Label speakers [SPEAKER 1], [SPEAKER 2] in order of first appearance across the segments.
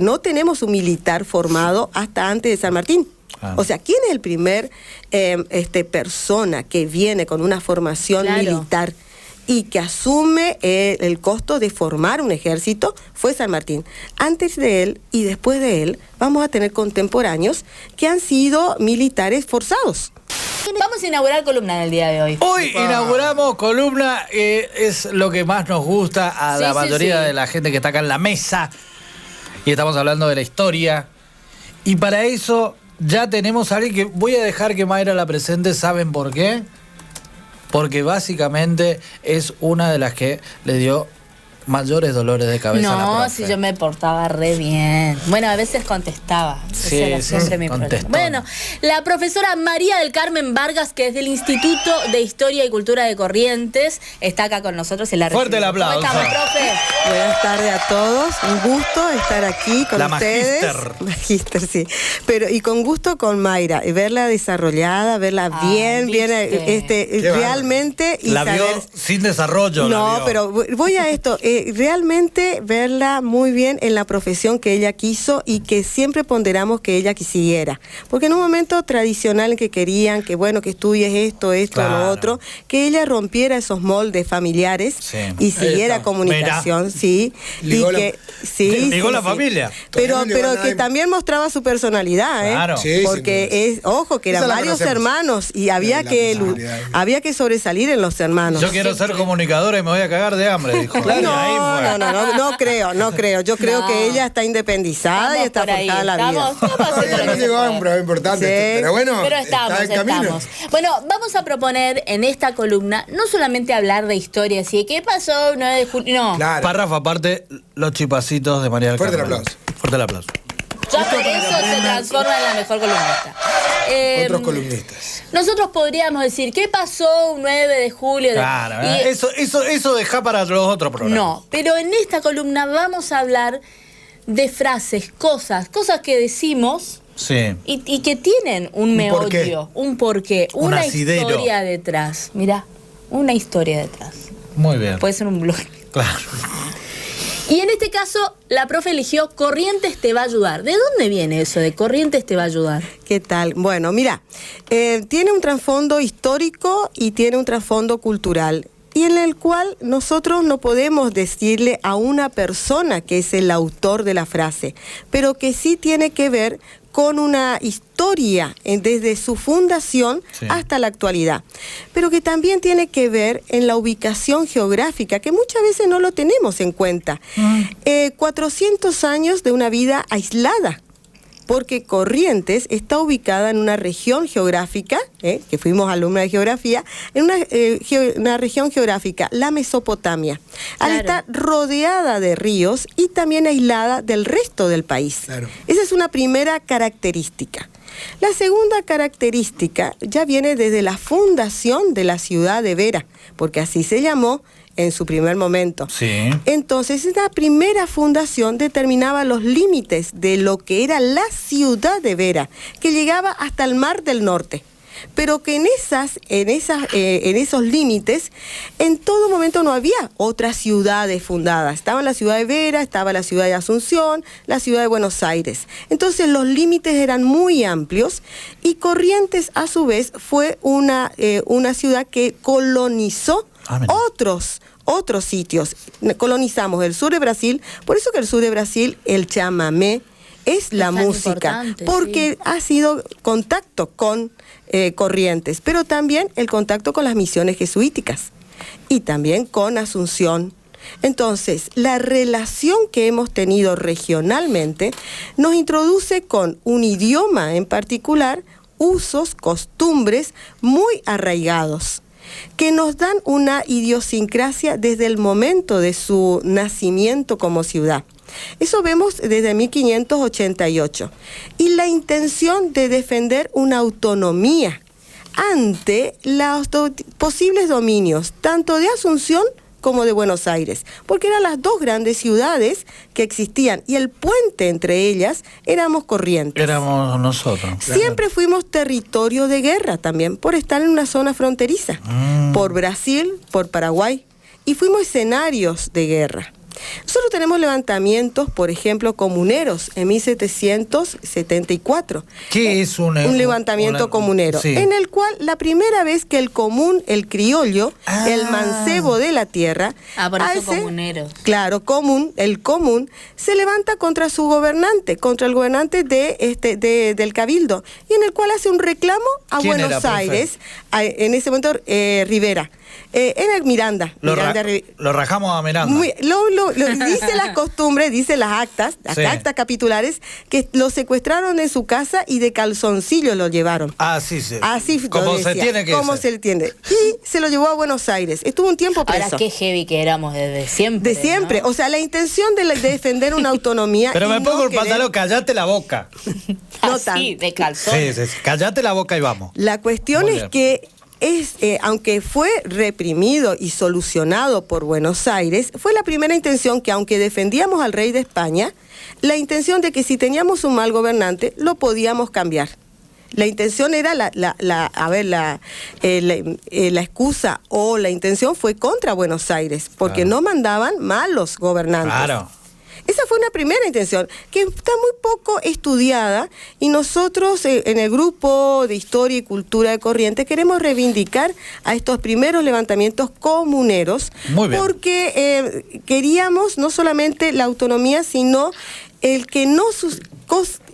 [SPEAKER 1] no tenemos un militar formado hasta antes de San Martín. O sea, ¿quién es el primer persona que viene con una formación militar y que asume el costo de formar un ejército? Fue San Martín. Antes de él y después de él vamos a tener contemporáneos que han sido militares forzados.
[SPEAKER 2] Vamos a inaugurar columna en el día de hoy.
[SPEAKER 3] Hoy inauguramos columna, es lo que más nos gusta a la mayoría de la gente que está acá en la mesa. Y estamos hablando de la historia. Y para eso ya tenemos a alguien que voy a dejar que Mayra la presente. ¿Saben por qué? Porque básicamente es una de las que le dio mayores dolores de cabeza a la profe.
[SPEAKER 2] No, si yo me portaba re bien. Bueno, a veces contestaba.
[SPEAKER 3] Sí,
[SPEAKER 2] era siempre mi problema. Bueno, la profesora María del Carmen Vargas, que es del Instituto de Historia y Cultura de Corrientes, está acá con nosotros en la
[SPEAKER 3] Fuerte el aplauso.
[SPEAKER 2] ¿Cómo estamos, profe?
[SPEAKER 1] Buenas tardes a todos. Un gusto estar aquí con ustedes.
[SPEAKER 3] Magíster,
[SPEAKER 1] sí. Pero y con gusto con Mayra, verla desarrollada, verla bien realmente. Y
[SPEAKER 3] la vio sin desarrollo.
[SPEAKER 1] No, pero voy a esto. Realmente verla muy bien en la profesión que ella quiso y que siempre ponderamos que ella quisiera. Porque en un momento tradicional en que querían que, bueno, que estudies esto, lo otro, que ella rompiera esos moldes familiares y siguiera comunicación,
[SPEAKER 3] Ligó la familia.
[SPEAKER 1] Pero que también mostraba su personalidad,
[SPEAKER 3] Claro.
[SPEAKER 1] Porque ojo, que eran varios hermanos y había que sobresalir en los hermanos.
[SPEAKER 3] Yo quiero ser comunicadora y me voy a cagar de hambre, dijo.
[SPEAKER 1] No creo. Yo creo que ella está independizada y está forjada la vida.
[SPEAKER 4] No llegó a un problema importante, pero bueno,
[SPEAKER 2] pero estamos. Bueno, vamos a proponer en esta columna no solamente hablar de historia, así qué pasó el 9 de julio, no.
[SPEAKER 4] Claro.
[SPEAKER 3] Párrafo aparte, los chipasitos de María del Carmen.
[SPEAKER 4] Fuerte el aplauso.
[SPEAKER 2] Ya por eso se transforma en la mejor columnista.
[SPEAKER 4] Otros columnistas.
[SPEAKER 2] Nosotros podríamos decir, ¿qué pasó un 9 de julio?
[SPEAKER 3] Claro, eso deja para los otros programas.
[SPEAKER 2] No, pero en esta columna vamos a hablar de frases, cosas que decimos y que tienen un meollo, un porqué, una historia detrás. Mirá, una historia detrás.
[SPEAKER 3] Muy bien.
[SPEAKER 2] Puede ser un blog.
[SPEAKER 3] Claro.
[SPEAKER 2] Y en este caso, la profe eligió Corrientes te va a ayudar. ¿De dónde viene eso de Corrientes te va a ayudar?
[SPEAKER 1] ¿Qué tal? Bueno, mira, tiene un trasfondo histórico y tiene un trasfondo cultural, y en el cual nosotros no podemos decirle a una persona que es el autor de la frase, pero que sí tiene que ver con una historia desde su fundación hasta la actualidad, pero que también tiene que ver en la ubicación geográfica, que muchas veces no lo tenemos en cuenta. 400 años de una vida aislada, porque Corrientes está ubicada en una región geográfica, que fuimos alumnos de geografía, en una región geográfica, la Mesopotamia, al estar rodeada de ríos y también aislada del resto del país. Esa es una primera característica. La segunda característica ya viene desde la fundación de la ciudad de Vera, porque así se llamó en su primer momento. Entonces, esta primera fundación determinaba los límites de lo que era la ciudad de Vera, que llegaba hasta el Mar del Norte. Pero que en esos límites, en todo momento no había otras ciudades fundadas. Estaba la ciudad de Vera, estaba la ciudad de Asunción, la ciudad de Buenos Aires. Entonces los límites eran muy amplios y Corrientes, a su vez, fue una ciudad que colonizó otros sitios. Colonizamos el sur de Brasil, por eso que el sur de Brasil, el chamamé, es la música, porque ha sido contacto con Corrientes, pero también el contacto con las misiones jesuíticas y también con Asunción. Entonces, la relación que hemos tenido regionalmente nos introduce con un idioma en particular, usos, costumbres muy arraigados, que nos dan una idiosincrasia desde el momento de su nacimiento como ciudad. Eso vemos desde 1588. Y la intención de defender una autonomía ante los posibles dominios, tanto de Asunción como de Buenos Aires, porque eran las dos grandes ciudades que existían y el puente entre ellas éramos Corrientes.
[SPEAKER 3] Éramos nosotros.
[SPEAKER 1] Siempre fuimos territorio de guerra también, por estar en una zona fronteriza, por Brasil, por Paraguay, y fuimos escenarios de guerra. Nosotros tenemos levantamientos, por ejemplo, comuneros en 1774.
[SPEAKER 3] ¿Qué es un
[SPEAKER 1] levantamiento comunero? Sí. En el cual la primera vez que el común, el criollo, el mancebo de la tierra,
[SPEAKER 2] por eso comuneros.
[SPEAKER 1] Claro, el común se levanta contra su gobernante, contra el gobernante del cabildo, y en el cual hace un reclamo a Buenos Aires, en ese momento Rivera. En el Miranda.
[SPEAKER 3] Lo rajamos a Miranda.
[SPEAKER 1] Dice las costumbres, dice las actas capitulares, que lo secuestraron en su casa y de calzoncillo lo llevaron.
[SPEAKER 3] Sí.
[SPEAKER 1] Así
[SPEAKER 3] como se tiene que
[SPEAKER 1] como se entiende. Y se lo llevó a Buenos Aires. Estuvo un tiempo preso.
[SPEAKER 2] Ahora, qué heavy que éramos desde siempre.
[SPEAKER 1] De siempre. ¿No? O sea, la intención de defender una autonomía.
[SPEAKER 3] Pero me pongo el pantalón, callate la boca.
[SPEAKER 2] No sí, de calzón.
[SPEAKER 3] Sí, callate la boca y vamos.
[SPEAKER 1] La cuestión es que aunque fue reprimido y solucionado por Buenos Aires, fue la primera intención que, aunque defendíamos al rey de España, la intención de que si teníamos un mal gobernante, lo podíamos cambiar. La intención era la excusa o la intención fue contra Buenos Aires, porque no mandaban malos gobernantes.
[SPEAKER 3] Claro.
[SPEAKER 1] Esa fue una primera intención, que está muy poco estudiada, y nosotros en el grupo de Historia y Cultura de Corrientes queremos reivindicar a estos primeros levantamientos comuneros, porque queríamos no solamente la autonomía, sino el que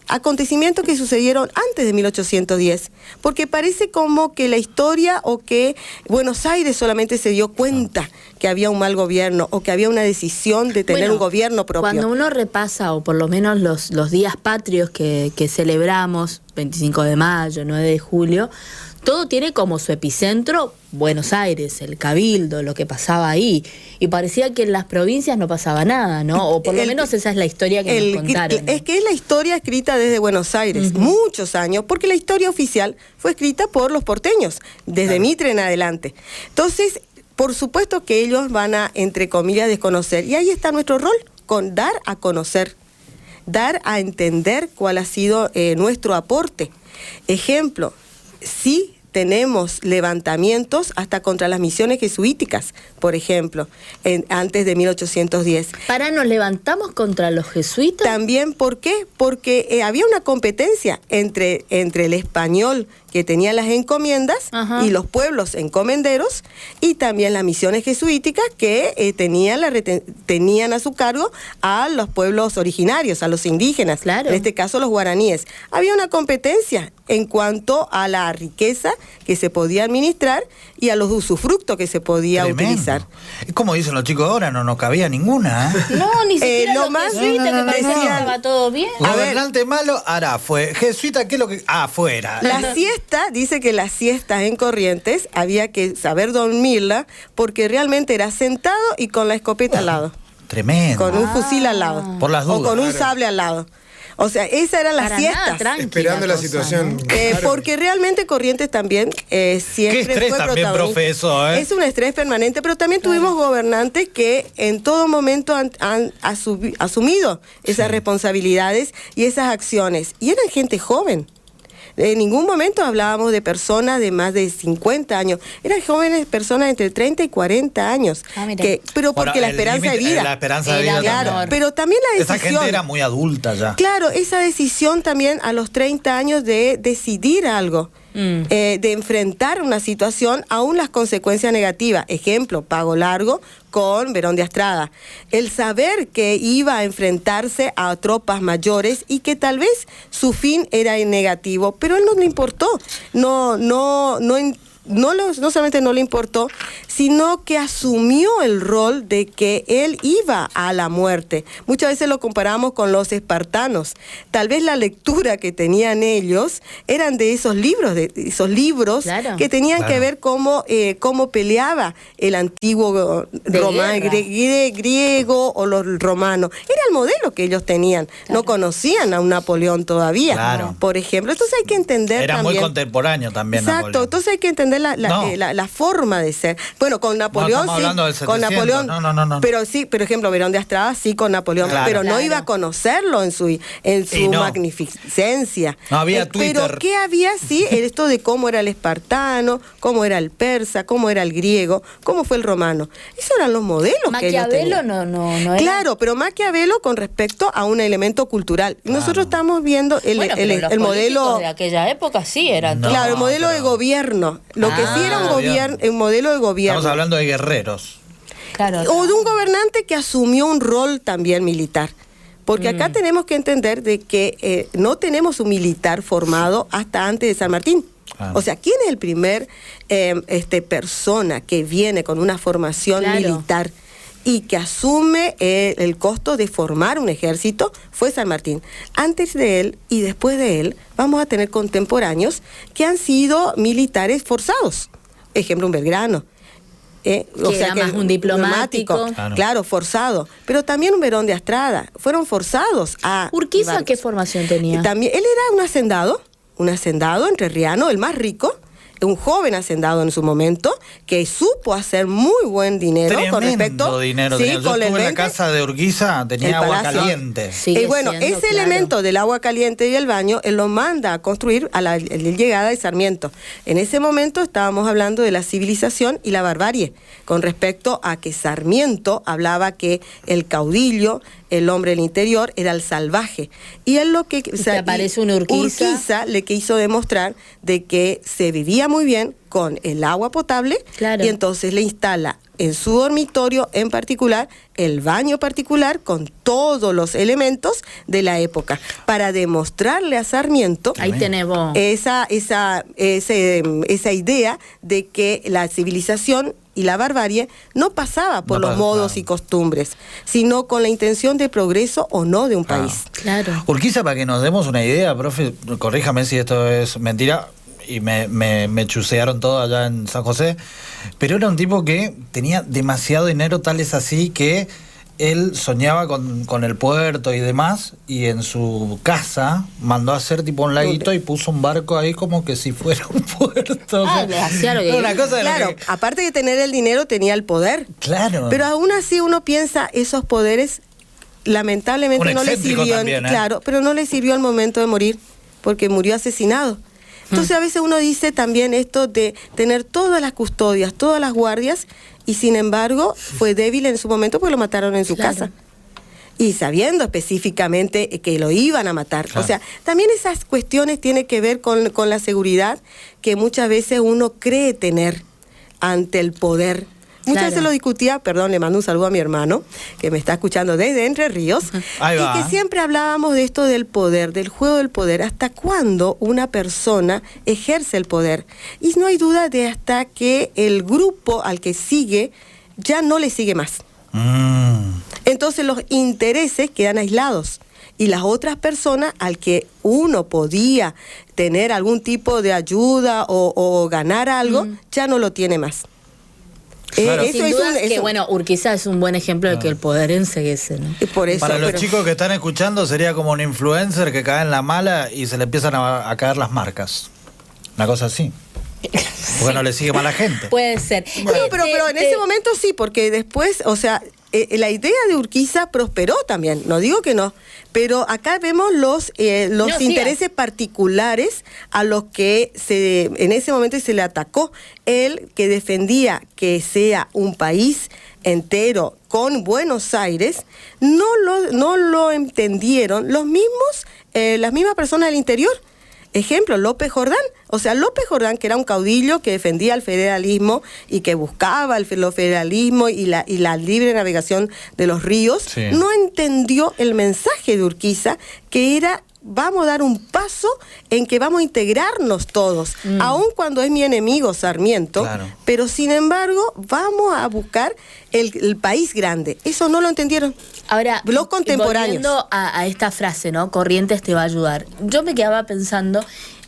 [SPEAKER 1] acontecimientos que sucedieron antes de 1810, porque parece como que la historia o que Buenos Aires solamente se dio cuenta que había un mal gobierno o que había una decisión de tener un gobierno propio.
[SPEAKER 2] Cuando uno repasa, o por lo menos los días patrios que celebramos, 25 de mayo, 9 de julio, todo tiene como su epicentro Buenos Aires, el Cabildo, lo que pasaba ahí. Y parecía que en las provincias no pasaba nada, ¿no? O por lo menos esa es la historia que nos contaron.
[SPEAKER 1] Es que es la historia escrita desde Buenos Aires, muchos años, porque la historia oficial fue escrita por los porteños, desde Mitre en adelante. Entonces, por supuesto que ellos van a, entre comillas, desconocer. Y ahí está nuestro rol, con dar a conocer, dar a entender cuál ha sido nuestro aporte. Ejemplo, sí tenemos levantamientos hasta contra las misiones jesuíticas, por ejemplo, antes de 1810.
[SPEAKER 2] ¿Nos levantamos contra los jesuitas?
[SPEAKER 1] También, ¿por qué? Porque había una competencia entre el español, que tenía las encomiendas, y los pueblos encomenderos, y también las misiones jesuíticas que tenían a su cargo a los pueblos originarios, a los indígenas, en este caso los guaraníes. Había una competencia en cuanto a la riqueza que se podía administrar y a los usufructos que se podía utilizar.
[SPEAKER 3] Es como dicen los chicos ahora, no cabía ninguna.
[SPEAKER 2] No, ni siquiera los jesuitas, que parecía que estaba todo bien.
[SPEAKER 3] Gobernante malo, ahora fue. Jesuita, ¿qué es lo que...? Afuera.
[SPEAKER 1] La siesta, dice que las siestas en Corrientes había que saber dormirla, porque realmente era sentado y con la escopeta al lado.
[SPEAKER 3] Tremendo.
[SPEAKER 1] Con un fusil al lado.
[SPEAKER 3] Por las dudas.
[SPEAKER 1] O con un sable al lado. O sea, esa era la siesta.
[SPEAKER 4] Esperando la situación.
[SPEAKER 1] Porque realmente Corrientes también siempre
[SPEAKER 3] ¿Qué estrés
[SPEAKER 1] fue
[SPEAKER 3] también, profe, eso,
[SPEAKER 1] Es un estrés permanente, pero también tuvimos gobernantes que en todo momento han asumido esas responsabilidades y esas acciones. Y eran gente joven. En ningún momento hablábamos de personas de más de 50 años. Eran jóvenes personas entre 30 y 40 años. Pero porque la esperanza de vida.
[SPEAKER 3] La esperanza de vida.
[SPEAKER 1] Claro, pero también la decisión.
[SPEAKER 3] Esa gente era muy adulta ya.
[SPEAKER 1] Claro, esa decisión también a los 30 años de decidir algo. De enfrentar una situación, aún las consecuencias negativas. Ejemplo, Pago Largo con Verón de Astrada. El saber que iba a enfrentarse a tropas mayores y que tal vez su fin era negativo, pero a él no le importó. No solamente no le importó, sino que asumió el rol de que él iba a la muerte. Muchas veces lo comparamos con los espartanos. Tal vez la lectura que tenían ellos eran de esos libros que tenían que ver cómo peleaba el antiguo griego o los romanos. Era el modelo que ellos tenían. No conocían a un Napoleón todavía, por ejemplo. Entonces hay que entender
[SPEAKER 3] era
[SPEAKER 1] también.
[SPEAKER 3] Era muy contemporáneo también.
[SPEAKER 1] Exacto.
[SPEAKER 3] Napoleón.
[SPEAKER 1] Entonces hay que entender cambiar la forma de ser. Bueno, con Napoleón
[SPEAKER 3] no,
[SPEAKER 1] sí,
[SPEAKER 3] del 700,
[SPEAKER 1] con Napoleón,
[SPEAKER 3] no.
[SPEAKER 1] pero sí, por ejemplo, Berón de Astrada sí con Napoleón, pero no iba a conocerlo en su magnificencia.
[SPEAKER 3] No había Twitter.
[SPEAKER 1] Pero ¿qué había? Sí, esto de cómo era el espartano, cómo era el persa, cómo era el griego, cómo fue el romano. Esos eran los modelos que ellos tenían.
[SPEAKER 2] no era.
[SPEAKER 1] Claro, pero Maquiavelo con respecto a un elemento cultural. Claro. Nosotros estamos viendo el modelo
[SPEAKER 2] de aquella época sí eran.
[SPEAKER 1] Claro, el modelo de gobierno. Lo que sí era un modelo de gobierno.
[SPEAKER 3] Estamos hablando de guerreros.
[SPEAKER 2] Claro.
[SPEAKER 1] O de un gobernante que asumió un rol también militar. Porque acá tenemos que entender de que no tenemos un militar formado hasta antes de San Martín. O sea, ¿quién es el primer persona que viene con una formación militar y que asume el costo de formar un ejército? Fue San Martín. Antes de él y después de él vamos a tener contemporáneos que han sido militares forzados. Ejemplo, un Belgrano.
[SPEAKER 2] O sea, que más un diplomático.
[SPEAKER 1] Claro, forzado. Pero también un Berón de Astrada. Fueron forzados a...
[SPEAKER 2] ¿Urquiza qué formación tenía?
[SPEAKER 1] También, él era un hacendado entrerriano, el más rico, un joven hacendado en su momento, que supo hacer muy buen dinero.
[SPEAKER 3] Tremendo
[SPEAKER 1] con respecto
[SPEAKER 3] dinero.
[SPEAKER 1] Sí,
[SPEAKER 3] Yo estuve en la casa de Urquiza, tenía agua caliente.
[SPEAKER 1] Y bueno, ese elemento del agua caliente y el baño, él lo manda a construir a la llegada de Sarmiento. En ese momento estábamos hablando de la civilización y la barbarie, con respecto a que Sarmiento hablaba que el caudillo, el hombre del interior, era el salvaje. Y él
[SPEAKER 2] aparece un
[SPEAKER 1] Urquiza le quiso demostrar de que se vivía muy bien con el agua potable, y entonces le instala en su dormitorio en particular el baño particular con todos los elementos de la época, para demostrarle a Sarmiento esa idea de que la civilización y la barbarie no pasaba por los modos y costumbres, sino con la intención de progreso o no de un país.
[SPEAKER 2] Claro.
[SPEAKER 3] Urquiza, para que nos demos una idea, profe, corríjame si esto es mentira, y me chusearon todo allá en San José, pero era un tipo que tenía demasiado dinero, tal es así que él soñaba con el puerto y demás, y en su casa mandó a hacer tipo un laguito y puso un barco ahí como que si fuera un puerto.
[SPEAKER 1] Aparte de tener el dinero, tenía el poder.
[SPEAKER 3] Claro.
[SPEAKER 1] Pero aún así uno piensa, esos poderes lamentablemente no le sirvió.
[SPEAKER 3] También,
[SPEAKER 1] Claro, pero no le sirvió al momento de morir, porque murió asesinado. Entonces a veces uno dice también esto de tener todas las custodias, todas las guardias, y sin embargo fue débil en su momento porque lo mataron en su casa. Y sabiendo específicamente que lo iban a matar. O sea, también esas cuestiones tienen que ver con la seguridad que muchas veces uno cree tener ante el poder. Muchas veces lo discutía, le mando un saludo a mi hermano, que me está escuchando desde Entre Ríos, y que siempre hablábamos de esto del poder, del juego del poder, hasta cuándo una persona ejerce el poder. Y no hay duda de hasta que el grupo al que sigue ya no le sigue más. Entonces los intereses quedan aislados. Y las otras personas al que uno podía tener algún tipo de ayuda o ganar algo, ya no lo tiene más.
[SPEAKER 2] Claro. Sin duda que Urquiza es un buen ejemplo de que el poder enceguece, ¿no?
[SPEAKER 1] Por eso,
[SPEAKER 3] para los chicos que están escuchando sería como un influencer que cae en la mala y se le empiezan a caer las marcas. Una cosa así. Porque no le sigue mala gente.
[SPEAKER 2] Puede ser.
[SPEAKER 1] Bueno, pero en ese momento sí, porque después, o sea, la idea de Urquiza prosperó también, no digo que no, pero acá vemos los intereses particulares a los que en ese momento se le atacó. Él, que defendía que sea un país entero con Buenos Aires, no lo entendieron las mismas personas del interior. Ejemplo, López Jordán. O sea, López Jordán, que era un caudillo que defendía el federalismo y que buscaba el federalismo y la libre navegación de los ríos, no entendió el mensaje de Urquiza, que era: vamos a dar un paso en que vamos a integrarnos todos, aun cuando es mi enemigo Sarmiento, pero sin embargo vamos a buscar el país grande. Eso no lo entendieron.
[SPEAKER 2] Ahora,
[SPEAKER 1] los contemporáneos.
[SPEAKER 2] Volviendo a esta frase, ¿no? Corrientes te va a ayudar. Yo me quedaba pensando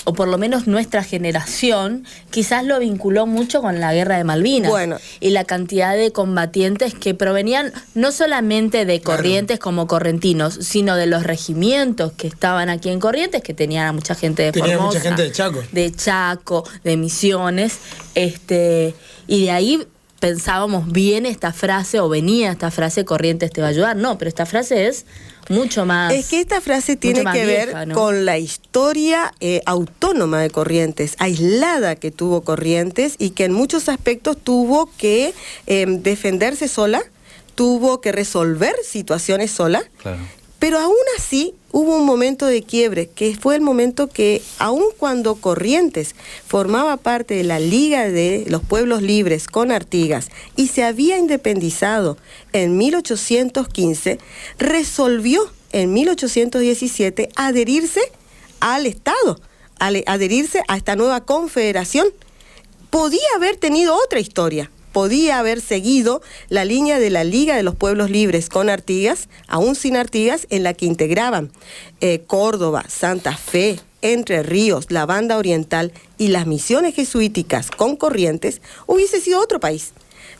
[SPEAKER 2] o por lo menos nuestra generación, quizás lo vinculó mucho con la guerra de Malvinas.
[SPEAKER 1] Bueno.
[SPEAKER 2] Y la cantidad de combatientes que provenían no solamente de Corrientes como correntinos, sino de los regimientos que estaban aquí en Corrientes, que tenían a mucha gente de Formosa.
[SPEAKER 4] Mucha gente de Chaco.
[SPEAKER 2] De Chaco, de Misiones, y de ahí pensábamos viene esta frase o venía esta frase Corrientes te va a ayudar. No, pero esta frase es mucho más.
[SPEAKER 1] Es que esta frase tiene que ver, ¿no?, con la historia autónoma de Corrientes, aislada que tuvo Corrientes y que en muchos aspectos tuvo que defenderse sola, tuvo que resolver situaciones sola. Claro. Pero aún así hubo un momento de quiebre, que fue el momento que, aun cuando Corrientes formaba parte de la Liga de los Pueblos Libres con Artigas y se había independizado en 1815, resolvió en 1817 adherirse al Estado, adherirse a esta nueva confederación. Podía haber tenido otra historia. Podía haber seguido la línea de la Liga de los Pueblos Libres con Artigas, aún sin Artigas, en la que integraban Córdoba, Santa Fe, Entre Ríos, la Banda Oriental y las misiones jesuíticas con Corrientes, hubiese sido otro país.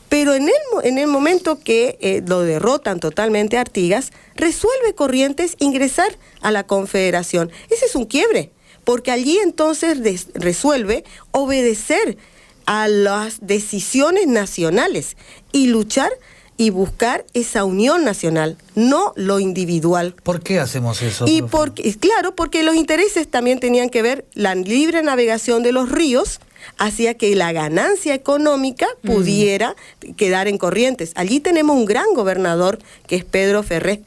[SPEAKER 1] Pero en el momento que lo derrotan totalmente a Artigas, resuelve Corrientes ingresar a la Confederación. Ese es un quiebre, porque allí entonces resuelve obedecer a las decisiones nacionales y luchar y buscar esa unión nacional, no lo individual.
[SPEAKER 3] ¿Por qué hacemos eso?
[SPEAKER 1] Y porque los intereses también tenían que ver, la libre navegación de los ríos hacía que la ganancia económica pudiera quedar en Corrientes. Allí tenemos un gran gobernador que es Pedro Ferré,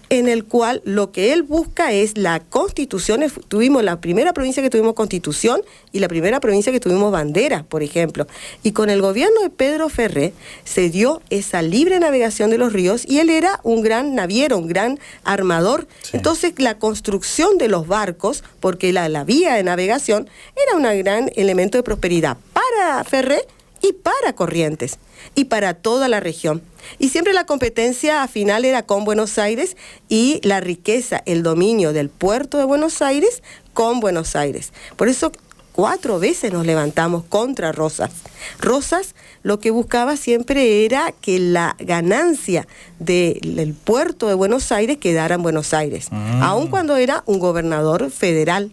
[SPEAKER 1] en el cual lo que él busca es la constitución. Tuvimos la primera provincia que tuvimos constitución y la primera provincia que tuvimos bandera, por ejemplo. Y con el gobierno de Pedro Ferré se dio esa libre navegación de los ríos y él era un gran naviero, un gran armador. Sí. Entonces la construcción de los barcos, porque la vía de navegación era un gran elemento de prosperidad para Ferré y para Corrientes y para toda la región. Y siempre la competencia final era con Buenos Aires y la riqueza, el dominio del puerto de Buenos Aires con Buenos Aires. Por eso 4 veces nos levantamos contra Rosas. Rosas lo que buscaba siempre era que la ganancia del puerto de Buenos Aires quedara en Buenos Aires, aun cuando era un gobernador federal.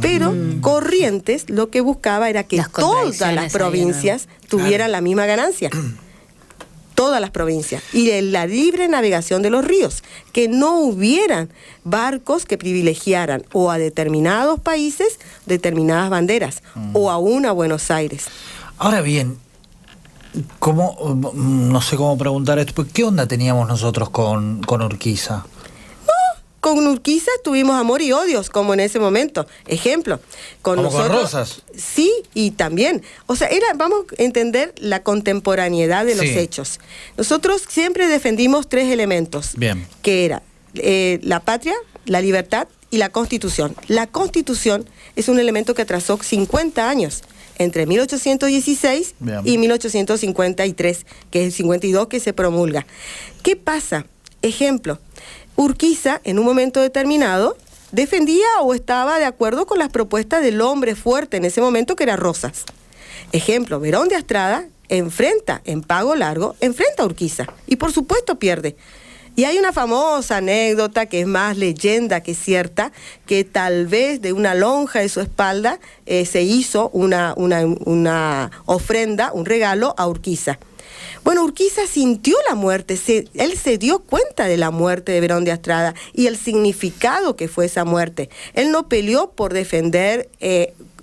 [SPEAKER 1] Pero Corrientes lo que buscaba era que todas las provincias tuvieran la misma ganancia. Todas las provincias. Y la libre navegación de los ríos. Que no hubieran barcos que privilegiaran o a determinados países, determinadas banderas, o aún a Buenos Aires.
[SPEAKER 3] Ahora bien, no sé cómo preguntar esto, ¿qué onda teníamos nosotros con Urquiza?
[SPEAKER 1] Con Urquiza tuvimos amor y odios, como en ese momento. Ejemplo, con nosotros.
[SPEAKER 3] Con Rosas.
[SPEAKER 1] Sí, y también. O sea, vamos a entender la contemporaneidad de los hechos. Nosotros siempre defendimos 3 elementos.
[SPEAKER 3] Bien.
[SPEAKER 1] Que era la patria, la libertad y la Constitución. La Constitución es un elemento que atrasó 50 años. Entre 1816 y 1853, que es el 52 que se promulga. ¿Qué pasa? Ejemplo. Urquiza, en un momento determinado, defendía o estaba de acuerdo con las propuestas del hombre fuerte en ese momento, que era Rosas. Ejemplo, Berón de Astrada enfrenta, en Pago Largo, enfrenta a Urquiza y por supuesto pierde. Y hay una famosa anécdota que es más leyenda que cierta, que tal vez de una lonja de su espalda se hizo una ofrenda, un regalo a Urquiza. Bueno, Urquiza sintió la muerte, él se dio cuenta de la muerte de Berón de Astrada y el significado que fue esa muerte. Él no peleó por defender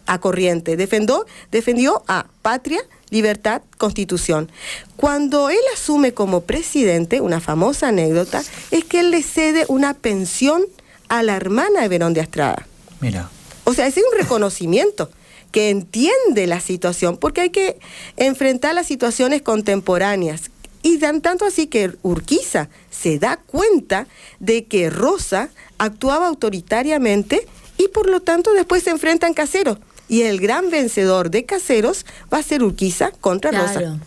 [SPEAKER 1] a Corrientes, defendió a patria, libertad, Constitución. Cuando él asume como presidente, una famosa anécdota, es que él le cede una pensión a la hermana de Berón de Astrada.
[SPEAKER 3] Mira.
[SPEAKER 1] O sea, ese es un reconocimiento, que entiende la situación, porque hay que enfrentar las situaciones contemporáneas. Y tanto así que Urquiza se da cuenta de que Rosa actuaba autoritariamente y por lo tanto después se enfrentan Caseros. Y el gran vencedor de Caseros va a ser Urquiza contra Rosa.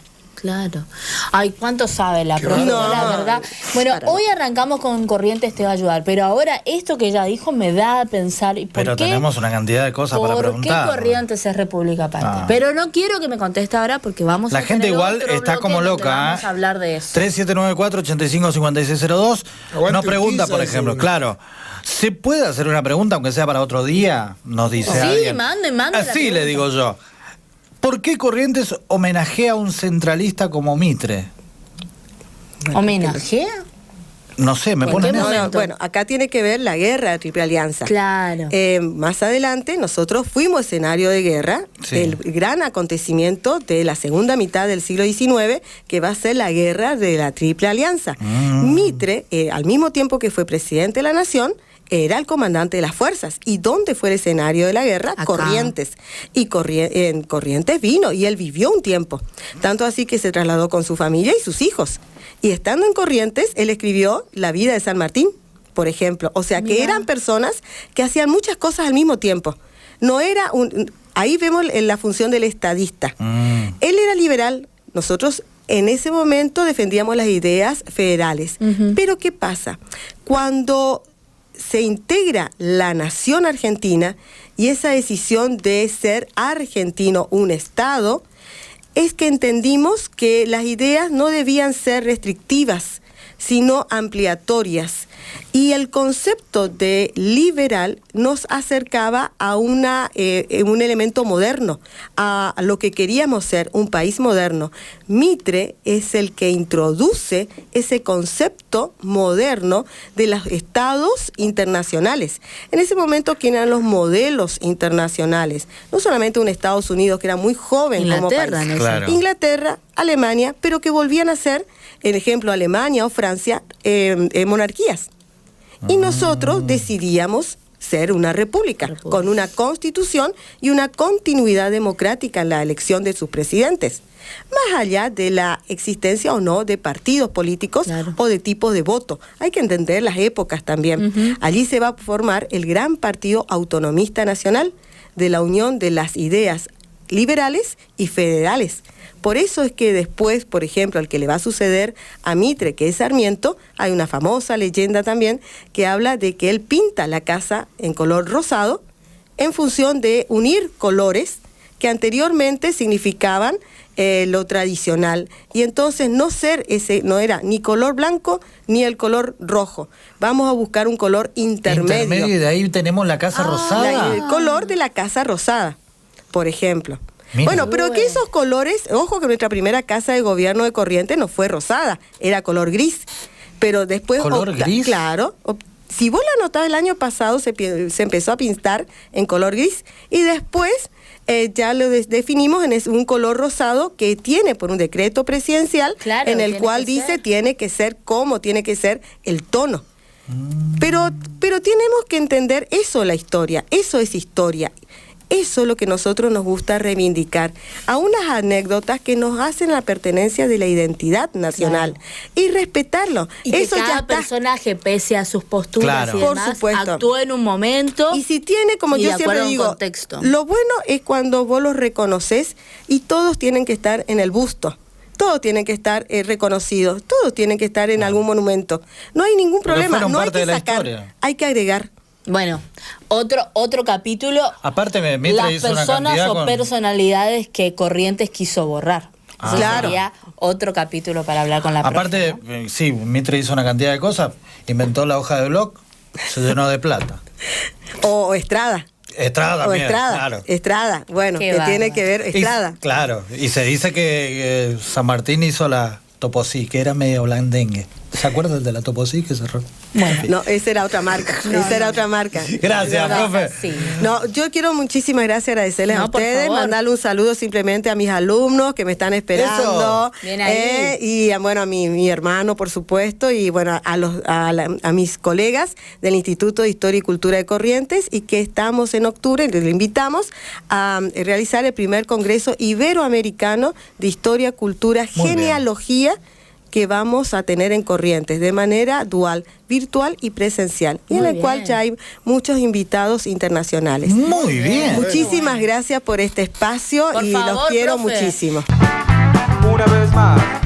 [SPEAKER 2] Claro. Ay, ¿cuánto sabe la profesora, la verdad? Bueno, hoy arrancamos con Corrientes te va a ayudar, pero ahora esto que ella dijo me da a pensar.
[SPEAKER 3] Pero tenemos una cantidad de cosas para preguntar.
[SPEAKER 2] ¿Por qué Corrientes es república aparte? Pero no quiero que me conteste ahora porque vamos
[SPEAKER 3] la gente igual está como loca.
[SPEAKER 2] Vamos a hablar de eso.
[SPEAKER 3] 3794-855602. Nos pregunta, por ejemplo, claro, ¿se puede hacer una pregunta aunque sea para otro día? Nos dice alguien.
[SPEAKER 2] Sí, mande.
[SPEAKER 3] Así le digo yo. ¿Por qué Corrientes homenajea a un centralista como Mitre?
[SPEAKER 2] ¿Homenajea?
[SPEAKER 3] No sé, me ponen eso.
[SPEAKER 1] Bueno, acá tiene que ver la guerra de Triple Alianza.
[SPEAKER 2] Claro.
[SPEAKER 1] Más adelante nosotros fuimos escenario de guerra, el gran acontecimiento de la segunda mitad del siglo XIX, que va a ser la guerra de la Triple Alianza. Mitre, al mismo tiempo que fue presidente de la Nación, era el comandante de las fuerzas. ¿Y dónde fue el escenario de la guerra? Acá. Corrientes. Y en Corrientes vino, y él vivió un tiempo. Tanto así que se trasladó con su familia y sus hijos. Y estando en Corrientes, él escribió La vida de San Martín, por ejemplo. O sea, que eran personas que hacían muchas cosas al mismo tiempo. No era ahí vemos la función del estadista. Él era liberal. Nosotros en ese momento defendíamos las ideas federales. Pero ¿qué pasa? Cuando se integra la nación argentina y esa decisión de ser argentino un estado, es que entendimos que las ideas no debían ser restrictivas, sino ampliatorias. Y el concepto de liberal nos acercaba a un elemento moderno, a lo que queríamos ser, un país moderno. Mitre es el que introduce ese concepto moderno de los estados internacionales. En ese momento, ¿quiénes eran los modelos internacionales? No solamente un Estados Unidos, que era muy joven como país.
[SPEAKER 3] Claro.
[SPEAKER 1] Inglaterra, Alemania, pero que volvían a ser, el ejemplo, Alemania o Francia, monarquías. Y nosotros decidíamos ser una república, con una constitución y una continuidad democrática en la elección de sus presidentes, más allá de la existencia o no de partidos políticos o de tipos de voto. Hay que entender las épocas también. Allí se va a formar el gran Partido Autonomista Nacional, de la unión de las ideas liberales y federales. Por eso es que después, por ejemplo, al que le va a suceder a Mitre, que es Sarmiento, hay una famosa leyenda también que habla de que él pinta la casa en color rosado en función de unir colores que anteriormente significaban lo tradicional, y entonces no era ni color blanco ni el color rojo. Vamos a buscar un color intermedio.
[SPEAKER 3] Y de ahí tenemos la casa rosada.
[SPEAKER 1] El color de la casa rosada, por ejemplo. Mira. Bueno, pero que esos colores, ojo que nuestra primera casa de gobierno de Corrientes no fue rosada, era color gris. Pero después...
[SPEAKER 3] ¿Color gris?
[SPEAKER 1] Claro. Si vos la notás, el año pasado se empezó a pintar en color gris. Y después ya lo definimos en un color rosado que tiene por un decreto presidencial, en el cual dice tiene que ser como tiene que ser el tono. Pero tenemos que entender eso, la historia. Eso es historia. Eso es lo que a nosotros nos gusta reivindicar, a unas anécdotas que nos hacen la pertenencia de la identidad nacional y respetarlo.
[SPEAKER 2] Y eso que cada personaje, pese a sus posturas y demás, por supuesto, actúa en un momento
[SPEAKER 1] y si tiene, como yo siempre digo,
[SPEAKER 2] contexto.
[SPEAKER 1] Lo bueno es cuando vos los reconoces y todos tienen que estar en el busto. Todos tienen que estar reconocidos, todos tienen que estar en algún monumento. No hay ningún problema, no hay que sacar, hay que agregar.
[SPEAKER 2] Bueno, otro capítulo.
[SPEAKER 3] Aparte,
[SPEAKER 2] las personas o personalidades que Corrientes quiso borrar.
[SPEAKER 1] Claro.
[SPEAKER 2] Sería otro capítulo para hablar con la
[SPEAKER 3] Aparte,
[SPEAKER 2] profe, ¿no?
[SPEAKER 3] Sí, Mitre hizo una cantidad de cosas. Inventó la hoja de blog, se llenó de plata.
[SPEAKER 1] O Estrada.
[SPEAKER 3] Estrada,
[SPEAKER 1] claro. Estrada, bueno,
[SPEAKER 2] Qué
[SPEAKER 1] que tiene que ver Estrada.
[SPEAKER 3] Claro, y se dice que San Martín hizo la Toposí, que era medio blandengue. ¿Se acuerdan de la Toposí que cerró?
[SPEAKER 1] Bueno, no, esa era otra marca. Otra marca.
[SPEAKER 3] Gracias, profe.
[SPEAKER 2] Sí.
[SPEAKER 1] No, yo quiero muchísimas gracias, agradecerles a ustedes, mandarle un saludo simplemente a mis alumnos que me están esperando.
[SPEAKER 2] Bien ahí.
[SPEAKER 1] Y a mi hermano, por supuesto, y bueno, a mis colegas del Instituto de Historia y Cultura de Corrientes, y que estamos en octubre, les invitamos a realizar el primer Congreso Iberoamericano de Historia, Cultura, Genealogía, que vamos a tener en Corrientes de manera dual, virtual y presencial, y en el cual ya hay muchos invitados internacionales.
[SPEAKER 3] Muy bien.
[SPEAKER 1] Muchísimas gracias por este espacio y los quiero muchísimo.
[SPEAKER 5] una vez más.